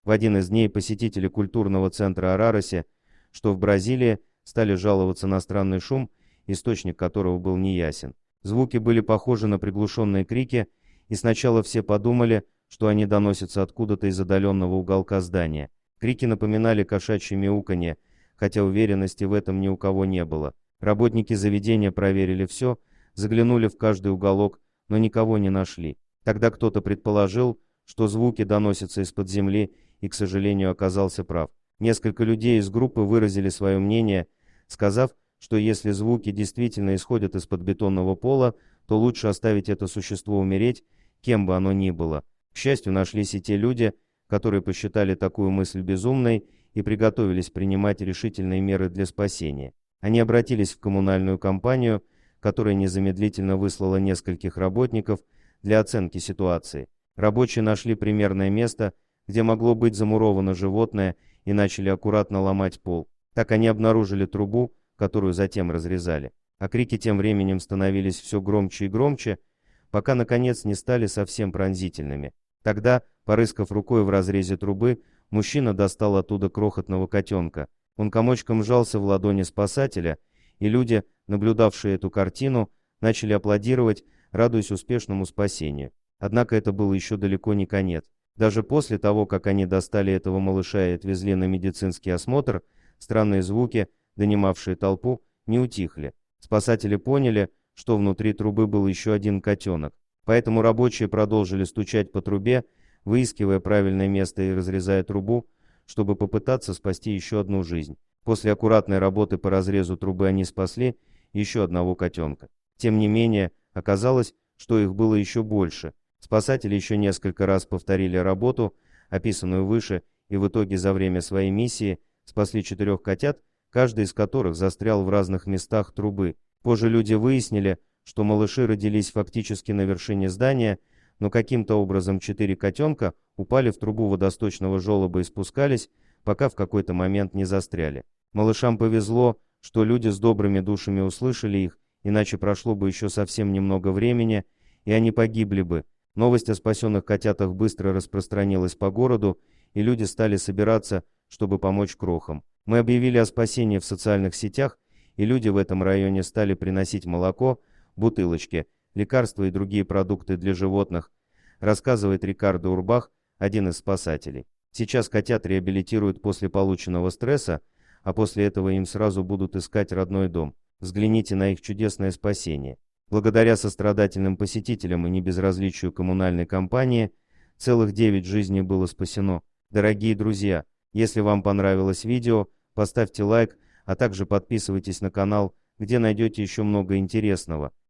В один из дней посетители культурного центра Арараси, что в Бразилии, стали жаловаться на странный шум, источник которого был неясен. Звуки были похожи на приглушенные крики, и сначала все подумали, что они доносятся откуда-то из отдаленного уголка здания. Крики напоминали кошачье мяуканье, хотя уверенности в этом ни у кого не было. Работники заведения проверили все, заглянули в каждый уголок, но никого не нашли. Тогда кто-то предположил, что звуки доносятся из-под земли, и, к сожалению, оказался прав. Несколько людей из группы выразили свое мнение, сказав, что если звуки действительно исходят из-под бетонного пола, то лучше оставить это существо умереть, кем бы оно ни было. К счастью, нашлись и те люди, которые посчитали такую мысль безумной и приготовились принимать решительные меры для спасения. Они обратились в коммунальную компанию, которая незамедлительно выслала нескольких работников для оценки ситуации. Рабочие нашли примерное место, где могло быть замуровано животное, и начали аккуратно ломать пол. Так они обнаружили трубу, которую затем разрезали. А крики тем временем становились все громче и громче, пока наконец не стали совсем пронзительными. Тогда, порыскав рукой в разрезе трубы, мужчина достал оттуда крохотного котенка. Он комочком сжался в ладони спасателя, и люди, наблюдавшие эту картину, начали аплодировать, радуясь успешному спасению. Однако это был еще далеко не конец. Даже после того, как они достали этого малыша и отвезли на медицинский осмотр, странные звуки, донимавшие толпу, не утихли. Спасатели поняли, что внутри трубы был еще один котенок. Поэтому рабочие продолжили стучать по трубе, выискивая правильное место и разрезая трубу, чтобы попытаться спасти еще одну жизнь. После аккуратной работы по разрезу трубы они спасли еще одного котенка. Тем не менее, оказалось, что их было еще больше. Спасатели еще несколько раз повторили работу, описанную выше, и в итоге за время своей миссии спасли 4 котят, каждый из которых застрял в разных местах трубы. Позже люди выяснили, что малыши родились фактически на вершине здания, но каким-то образом 4 котенка упали в трубу водосточного желоба и спускались, пока в какой-то момент не застряли. Малышам повезло, что люди с добрыми душами услышали их, иначе прошло бы еще совсем немного времени, и они погибли бы. Новость о спасенных котятах быстро распространилась по городу, и люди стали собираться, чтобы помочь крохам. Мы объявили о спасении в социальных сетях, и люди в этом районе стали приносить молоко, бутылочки, лекарства и другие продукты для животных, рассказывает Рикардо Урбах, один из спасателей. Сейчас котят реабилитируют после полученного стресса, а после этого им сразу будут искать родной дом. Взгляните на их чудесное спасение. Благодаря сострадательным посетителям и небезразличию коммунальной компании, целых 9 жизней было спасено. Дорогие друзья, если вам понравилось видео, поставьте лайк, а также подписывайтесь на канал, где найдете еще много интересного.